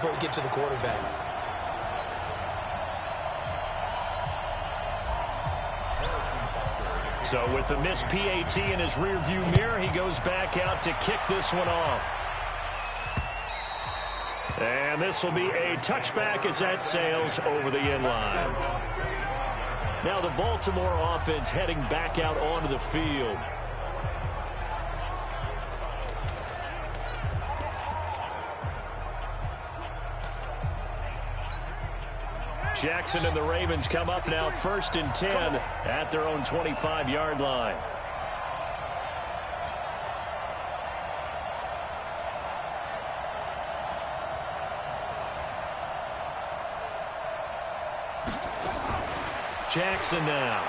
before we get to the quarterback. So with the missed PAT in his rearview mirror, he goes back out to kick this one off. And this will be a touchback as that sails over the end line. Now the Baltimore offense heading back out onto the field. Jackson and the Ravens come up now 1st and 10 at their own 25-yard line. Jackson now.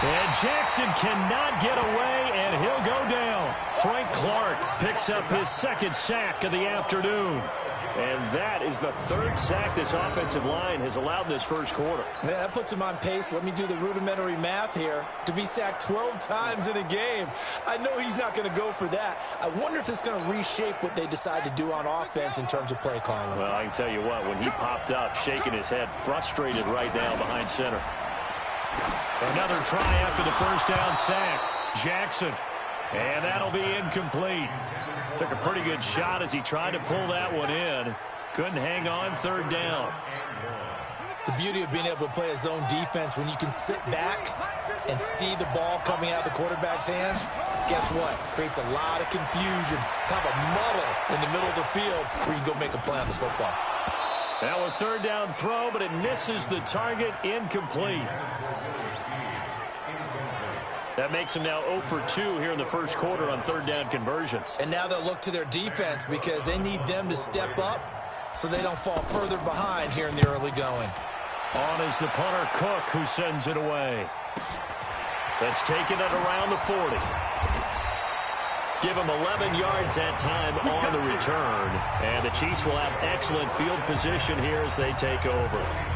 And Jackson cannot get away, and he'll go down. Frank Clark picks up his 2nd sack of the afternoon. And that is the 3rd sack this offensive line has allowed in this first quarter. Yeah, that puts him on pace. Let me do the rudimentary math here. To be sacked 12 times in a game. I know he's not going to go for that. I wonder if it's going to reshape what they decide to do on offense in terms of play calling. Well, I can tell you what, when he popped up, shaking his head, frustrated right now behind center. Another try after the 1st down sack. Jackson. And that'll be incomplete. Took a pretty good shot as he tried to pull that one in. Couldn't hang on 3rd down. The beauty of being able to play a zone defense when you can sit back and see the ball coming out of the quarterback's hands, guess what? Creates a lot of confusion, kind of a muddle in the middle of the field where you can go make a play on the football. Now a 3rd down throw, but it misses the target, incomplete. That makes them now 0 for 2 here in the first quarter on 3rd down conversions. And now they'll look to their defense because they need them to step up so they don't fall further behind here in the early going. On is the punter, Cook, who sends it away. That's taken at around the 40. Give him 11 yards that time on the return. And the Chiefs will have excellent field position here as they take over.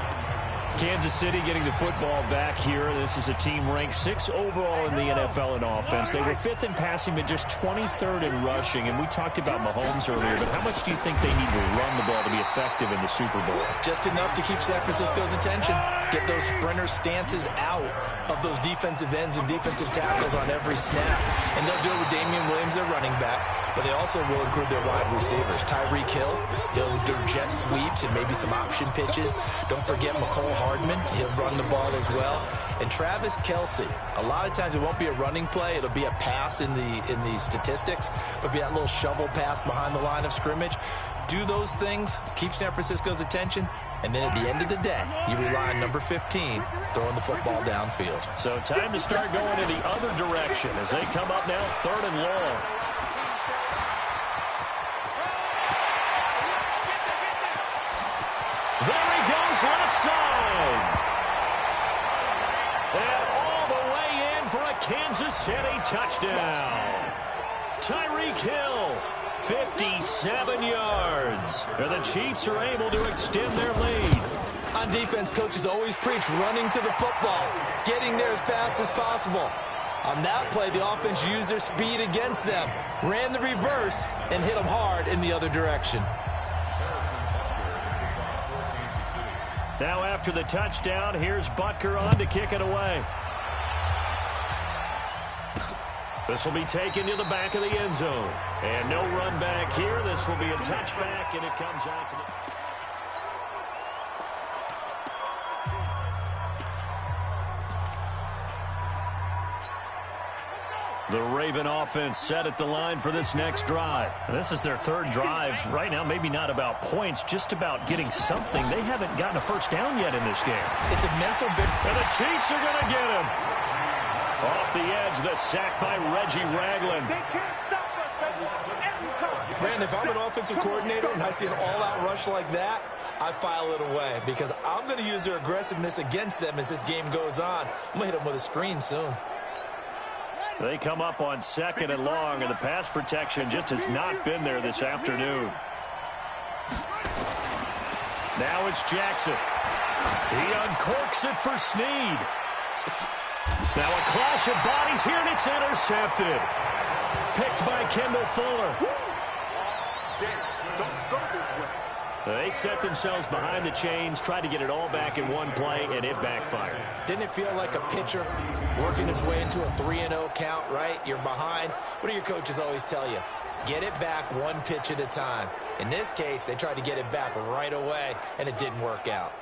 Kansas City getting the football back here. This is a team ranked 6th overall in the NFL in offense. They were 5th in passing, but just 23rd in rushing. And we talked about Mahomes earlier, but how much do you think they need to run the ball to be effective in the Super Bowl? Just enough to keep San Francisco's attention. Get those sprinter stances out of those defensive ends and defensive tackles on every snap. And they'll do it with Damian Williams, their running back. But they also will include their wide receivers. Tyreek Hill, he'll do jet sweeps and maybe some option pitches. Don't forget McCole Hardman. He'll run the ball as well. And Travis Kelce, a lot of times it won't be a running play. It'll be a pass in the statistics. But be that little shovel pass behind the line of scrimmage. Do those things, keep San Francisco's attention, and then at the end of the day, you rely on number 15 throwing the football downfield. So time to start going in the other direction as they come up now 3rd and long. There he goes, left side. And all the way in for a Kansas City touchdown. Tyreek Hill, 57 yards. And the Chiefs are able to extend their lead. On defense, coaches always preach running to the football, getting there as fast as possible. On that play, the offense used their speed against them, ran the reverse, and hit them hard in the other direction. Now after the touchdown, here's Butker on to kick it away. This will be taken to the back of the end zone. And no run back here. This will be a touchback, and it comes out to the Raven offense set at the line for this next drive. And this is their 3rd drive. Right now, maybe not about points, just about getting something. They haven't gotten a first down yet in this game. It's a mental bit. And the Chiefs are going to get him. Off the edge, the sack by Reggie Ragland. They can't stop us, baby. Every time. Brandon, if I'm an offensive coordinator and I see an all-out rush like that, I file it away because I'm going to use their aggressiveness against them as this game goes on. I'm going to hit them with a screen soon. They come up on 2nd and long, and the pass protection just has not been there this afternoon. Now it's Jackson. He uncorks it for Snead. Now a clash of bodies here, and it's intercepted. picked by Kendall Fuller. Don't go this way. They set themselves behind the chains, tried to get it all back in one play, and it backfired. Didn't it feel like a pitcher working his way into a 3-0 count, right? You're behind. What do your coaches always tell you? Get it back one pitch at a time. In this case, they tried to get it back right away, and it didn't work out.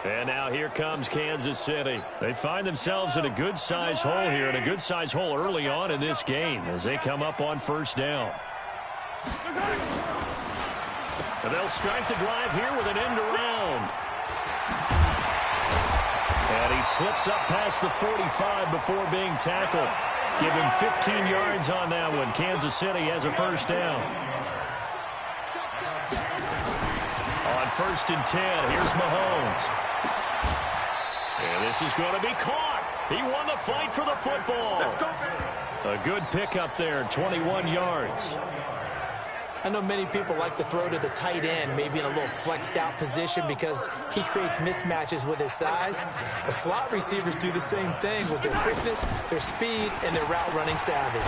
And now here comes Kansas City. They find themselves in a good-sized hole here, and a good-sized hole early on in this game as they come up on first down. And they'll start the drive here with an end around. And he slips up past the 45 before being tackled. Give him 15 yards on that one. Kansas City has a first down. On first and 10, here's Mahomes. And this is going to be caught. He won the fight for the football. A good pickup there, 21 yards. I know many people like to throw to the tight end, maybe in a little flexed out position because he creates mismatches with his size. But slot receivers do the same thing with their quickness, their speed, and their route running savvy.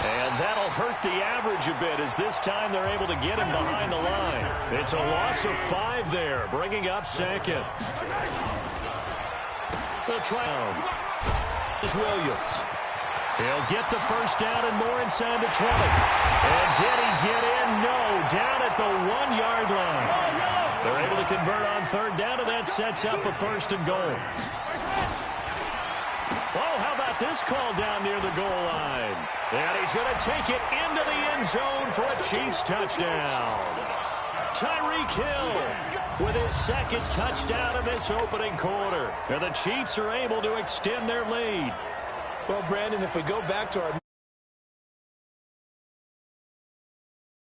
And that'll hurt the average a bit as this time they're able to get him behind the line. It's a loss of 5 there, bringing up second. They'll try on. Here's Williams. He'll get the first down and more inside the 20. And did he get in? No, down at the 1-yard line. They're able to convert on third down, and that sets up a first and goal. Oh, how about this call down near the goal line? And he's going to take it into the end zone for a Chiefs touchdown. Tyreek Hill with his second touchdown in this opening quarter. And the Chiefs are able to extend their lead. Well, Brandon, if we go back to our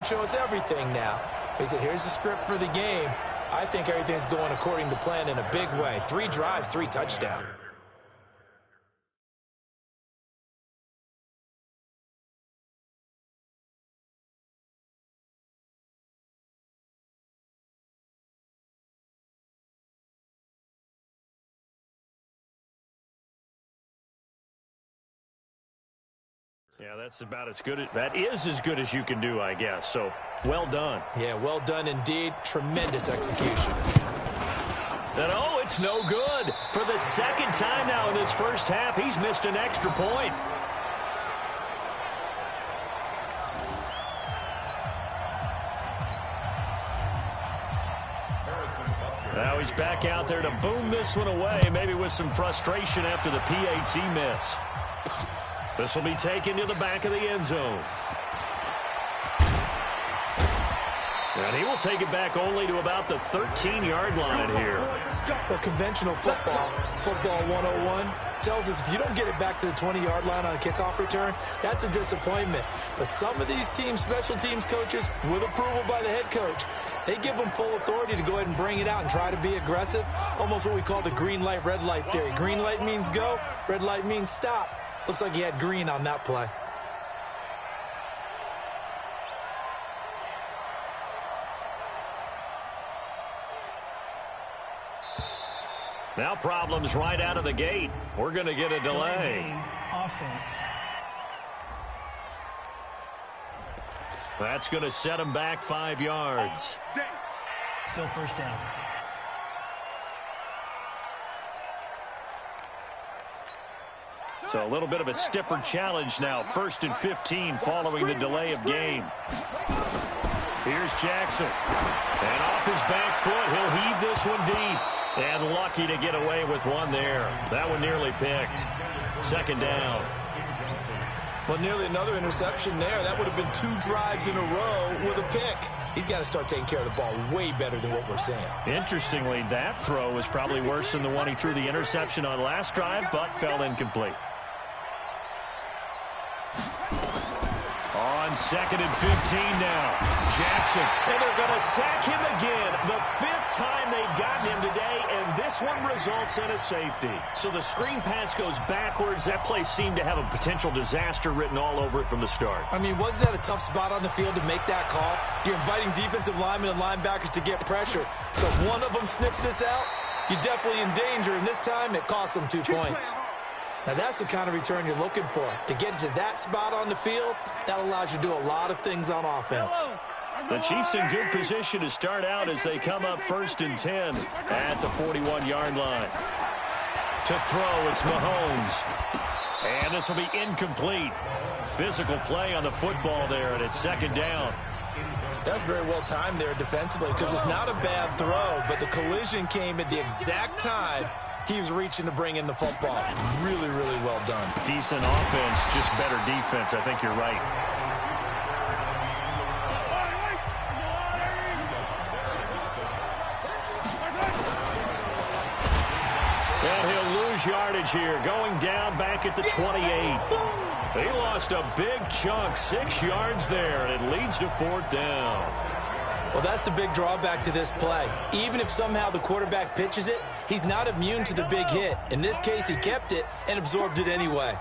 show us everything now. He said, here's the script for the game. I think everything's going according to plan in a big way. 3 drives, 3 touchdowns. Yeah, that's about as good as that is as good as you can do, I guess. So, well done. Yeah, well done indeed. Tremendous execution. And oh, it's no good. For the second time now in this first half, he's missed an extra point. Now he's back out there to boom this one away, maybe with some frustration after the PAT miss. This will be taken to the back of the end zone. And he will take it back only to about the 13-yard line here. Well, conventional football 101, tells us if you don't get it back to the 20-yard line on a kickoff return, that's a disappointment. But some of these teams, special teams coaches, with approval by the head coach, they give them full authority to go ahead and bring it out and try to be aggressive. Almost what we call the green light, red light theory. Green light means go, red light means stop. Looks like he had green on that play. Now problems right out of the gate. We're going to get a delay. Offense. That's going to set him back 5 yards. Still first down. So a little bit of a stiffer challenge now. 1st and 15 following the delay of game. Here's Jackson. And off his back foot, he'll heave this one deep. And lucky to get away with one there. That one nearly picked. 2nd down. Well, nearly another interception there. That would have been 2 drives in a row with a pick. He's got to start taking care of the ball way better than what we're seeing. Interestingly, that throw was probably worse than the one he threw the interception on last drive, but fell incomplete. On 2nd and 15 now. Jackson. And they're going to sack him again. The 5th time they've gotten him today, and this one results in a safety. So the screen pass goes backwards. That play seemed to have a potential disaster written all over it from the start. I mean, wasn't that a tough spot on the field to make that call? You're inviting defensive linemen and linebackers to get pressure. So if one of them sniffs this out, You're definitely in danger, and this time it costs them 2 points. Now, that's the kind of return you're looking for. To get to that spot on the field, that allows you to do a lot of things on offense. The Chiefs in good position to start out as they come up 1st and 10 at the 41-yard line. To throw, it's Mahomes. And this will be incomplete. Physical play on the football there, and it's 2nd down. That's very well timed there defensively because it's not a bad throw, but the collision came at the exact time he was reaching to bring in the football. Really, really well done. Decent offense, just better defense. I think you're right. And he'll lose yardage here, going down back at the 28. He lost a big chunk, 6 yards there, and it leads to 4th down. Well, that's the big drawback to this play. Even if somehow the quarterback pitches it, he's not immune to the big hit. In this case, he kept it and absorbed it anyway.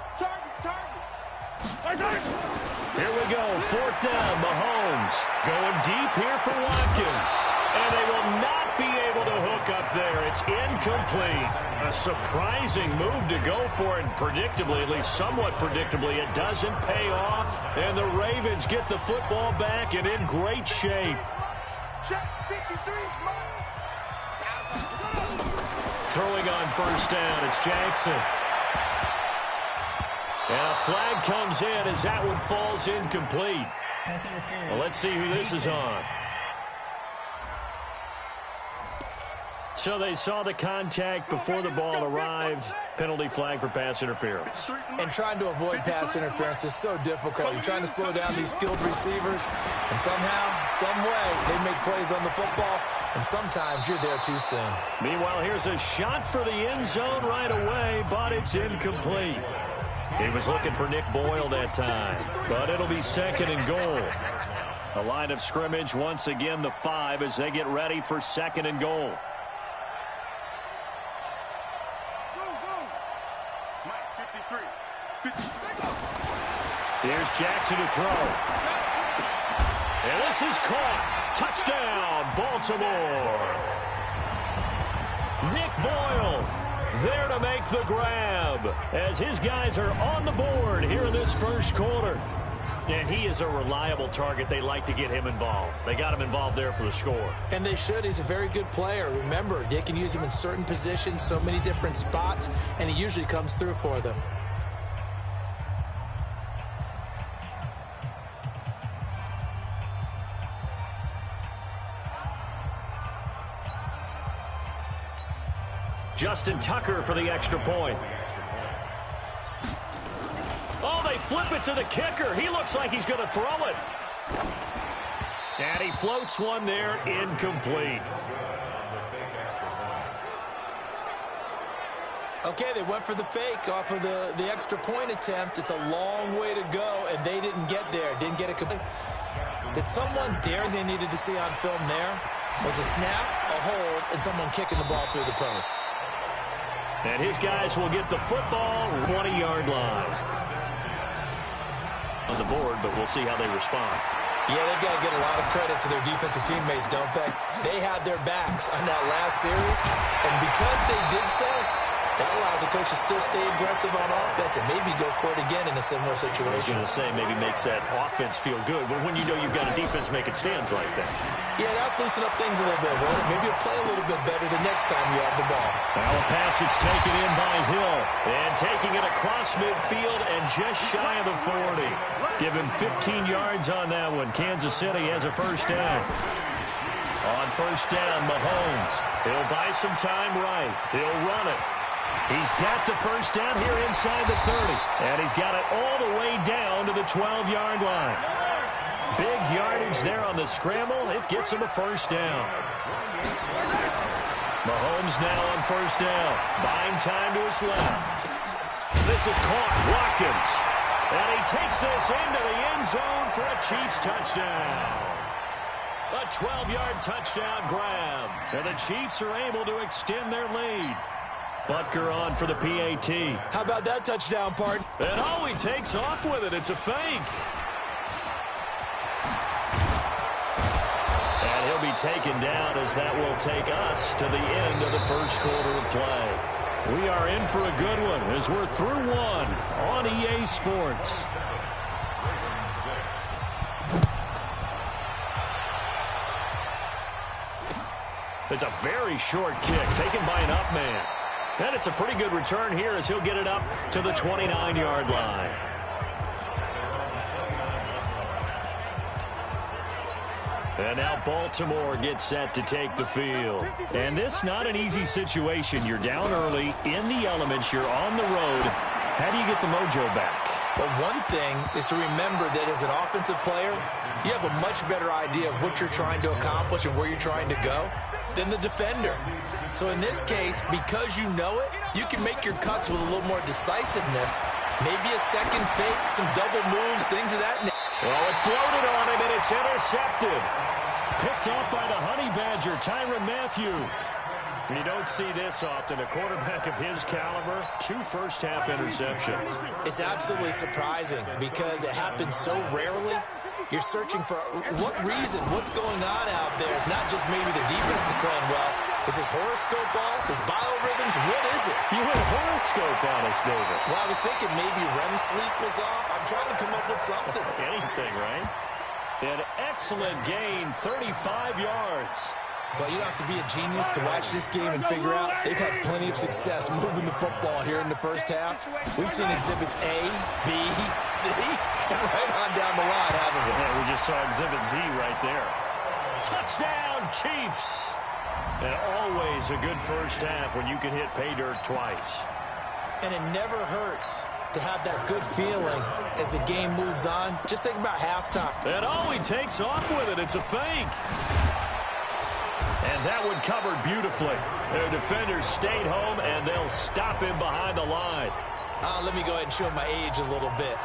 Here we go, 4th down, Mahomes. Going deep here for Watkins. And they will not be able to hook up there. It's incomplete. A surprising move to go for it. Predictably, at least somewhat predictably, it doesn't pay off. And the Ravens get the football back and in great shape. Throwing on 1st down, it's Jackson. And a flag comes in as that one falls incomplete. Well, let's see who this is on. So they saw the contact before the ball arrived. Penalty flag for pass interference. And trying to avoid pass interference is so difficult. You're trying to slow down these skilled receivers, and somehow, some way, they make plays on the football, and sometimes you're there too soon. Meanwhile, here's a shot for the end zone right away, but it's incomplete. He was looking for Nick Boyle that time, but it'll be 2nd and goal. A line of scrimmage, once again, the 5 as they get ready for 2nd and goal. Here's Jackson to throw. And this is caught. Touchdown, Baltimore. Nick Boyle there to make the grab as his guys are on the board here in this 1st quarter. And he is a reliable target. They like to get him involved. They got him involved there for the score. And they should. He's a very good player. Remember, they can use him in certain positions, so many different spots, and he usually comes through for them. Justin Tucker for the extra point. Oh, they flip it to the kicker. He looks like he's going to throw it. And he floats one there, incomplete. Okay, they went for the fake off of the extra point attempt. It's a long way to go, and they didn't get there. Didn't get it complete. Did someone dare they needed to see on film there? Was a snap, a hold, and someone kicking the ball through the post. And his guys will get the football 20-yard line. On the board, but we'll see how they respond. Yeah, they've got to get a lot of credit to their defensive teammates, don't they? They had their backs on that last series, and because they did so, that allows the coach to still stay aggressive on offense and maybe go for it again in a similar situation. I was going to say maybe makes that offense feel good, but when you know you've got a defense making stands like that. Yeah, that'll loosen up things a little bit, won't it? Maybe you'll play a little bit better the next time you have the ball. Now a pass that's taken in by Hill, and taking it across midfield and just shy of the 40. Give him 15 yards on that one. Kansas City has a 1st down. On 1st down, Mahomes. He'll buy some time right. He'll run it. He's got the 1st down here inside the 30. And he's got it all the way down to the 12-yard line. Big yardage there on the scramble. It gets him a 1st down. Mahomes now on 1st down. Buying time to his left. This is caught. Watkins. And he takes this into the end zone for a Chiefs touchdown. A 12-yard touchdown grab. And the Chiefs are able to extend their lead. Butker on for the PAT. How about that touchdown, part? And oh, he takes off with it. It's a fake. And he'll be taken down as that will take us to the end of the first quarter of play. We are in for a good one as we're through one on EA Sports. It's a very short kick taken by an up man. And it's a pretty good return here as he'll get it up to the 29-yard line. And now Baltimore gets set to take the field. And this not an easy situation. You're down early, in the elements, you're on the road. How do you get the mojo back? Well, one thing is to remember that as an offensive player, you have a much better idea of what you're trying to accomplish and where you're trying to go than the defender. So in this case, because you know it, you can make your cuts with a little more decisiveness. Maybe a second fake, some double moves, things of that nature. Well, it floated on him, and it's intercepted. Picked off by the Honey Badger, Tyrann Mathieu. And you don't see this often. A quarterback of his caliber, 2 first-half interceptions. It's absolutely surprising because it happens so rarely. You're searching for what reason, what's going on out there. It's not just maybe the defense is playing well. Is his horoscope off? His biorhythms? What is it? You went horoscope on us, David. Well, I was thinking maybe REM sleep was off. I'm trying to come up with something. Anything, right? An excellent gain, 35 yards. Well, you don't have to be a genius to watch this game and figure out they've had plenty of success moving the football here in the first half. We've seen exhibits A, B, C, and right on down the line, haven't we? Yeah, we just saw exhibit Z right there. Touchdown, Chiefs! And always a good first half when you can hit pay dirt twice. And it never hurts to have that good feeling as the game moves on. Just think about halftime. And he takes off with it. It's a fake. And that one covered beautifully. Their defenders stayed home, and they'll stop him behind the line. Let me go ahead and show my age a little bit.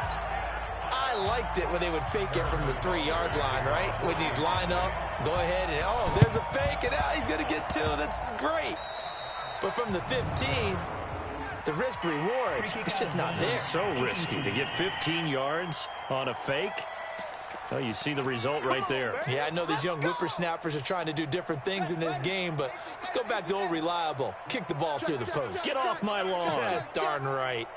I liked it when they would fake it from the 3-yard line, right? When you'd line up, go ahead, and there's a fake, and he's going to get 2. That's great. But from the 15, the risk-reward, it's just not there. It's so risky to get 15 yards on a fake. Well, you see the result right there. Yeah, I know these young whippersnappers are trying to do different things in this game, but let's go back to old reliable. Kick the ball through the post. Get off my lawn. That's darn right.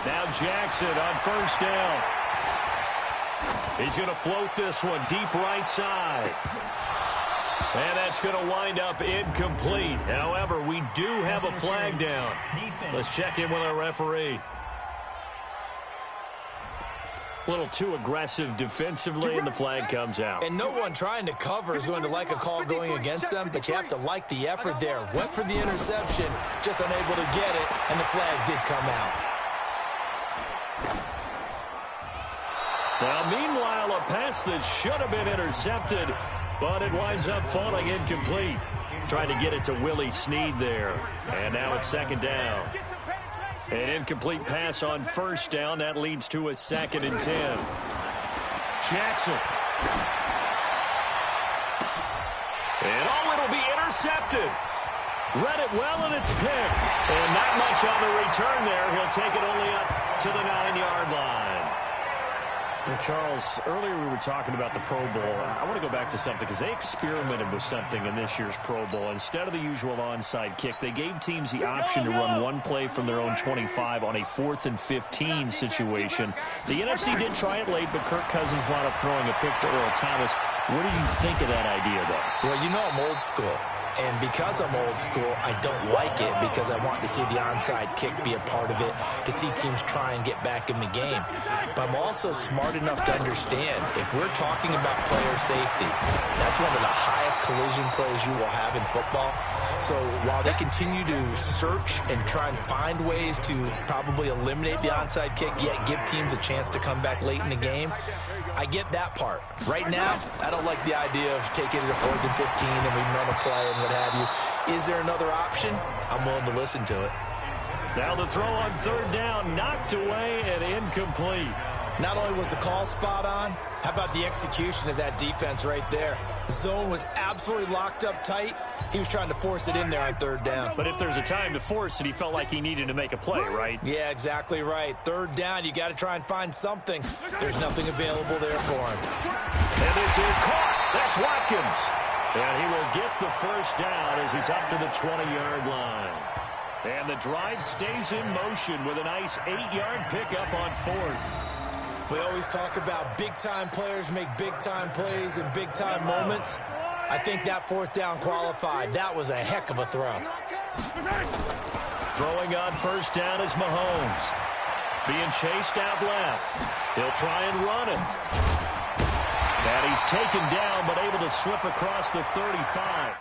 Now Jackson on first down. He's going to float this one deep right side. And that's going to wind up incomplete. However, we do have a flag down. Let's check in with our referee. A little too aggressive defensively, and the flag comes out. And no one trying to cover is going to like a call going against them, but you have to like the effort there. Went for the interception, just unable to get it, and the flag did come out. Now, meanwhile, a pass that should have been intercepted, but it winds up falling incomplete. Trying to get it to Willie Snead there. And now it's second down. An incomplete pass on first down. That leads to a 2nd and 10. Jackson. And it'll be intercepted. Read it well, and it's picked. And not much on the return there. He'll take it only up to the 9-yard line. Well, Charles, earlier we were talking about the Pro Bowl. I want to go back to something because they experimented with something in this year's Pro Bowl. Instead of the usual onside kick, they gave teams the option to run one play from their own 25 on a 4th and 15 situation. The NFC did try it late, but Kirk Cousins wound up throwing a pick to Earl Thomas. What do you think of that idea, though? Well, you know I'm old school. And because I'm old school, I don't like it because I want to see the onside kick be a part of it, to see teams try and get back in the game. But I'm also smart enough to understand if we're talking about player safety, that's one of the highest collision plays you will have in football. So while they continue to search and try and find ways to probably eliminate the onside kick, yet give teams a chance to come back late in the game, I get that part. Right now, I don't like the idea of taking it to 4th and 15 and we run a play and what have you. Is there another option? I'm willing to listen to it. Now the throw on 3rd down, knocked away and incomplete. Not only was the call spot on, how about the execution of that defense right there? The zone was absolutely locked up tight. He was trying to force it in there on third down. But if there's a time to force it, he felt like he needed to make a play, right? Yeah, exactly right. Third down, you got to try and find something. There's nothing available there for him. And this is caught. That's Watkins. And he will get the first down as he's up to the 20-yard line. And the drive stays in motion with a nice 8-yard pickup on fourth. We always talk about big-time players make big-time plays in big-time moments. I think that fourth down qualified. That was a heck of a throw. Throwing on first down is Mahomes. Being chased out left. He'll try and run it. And he's taken down but able to slip across the 35.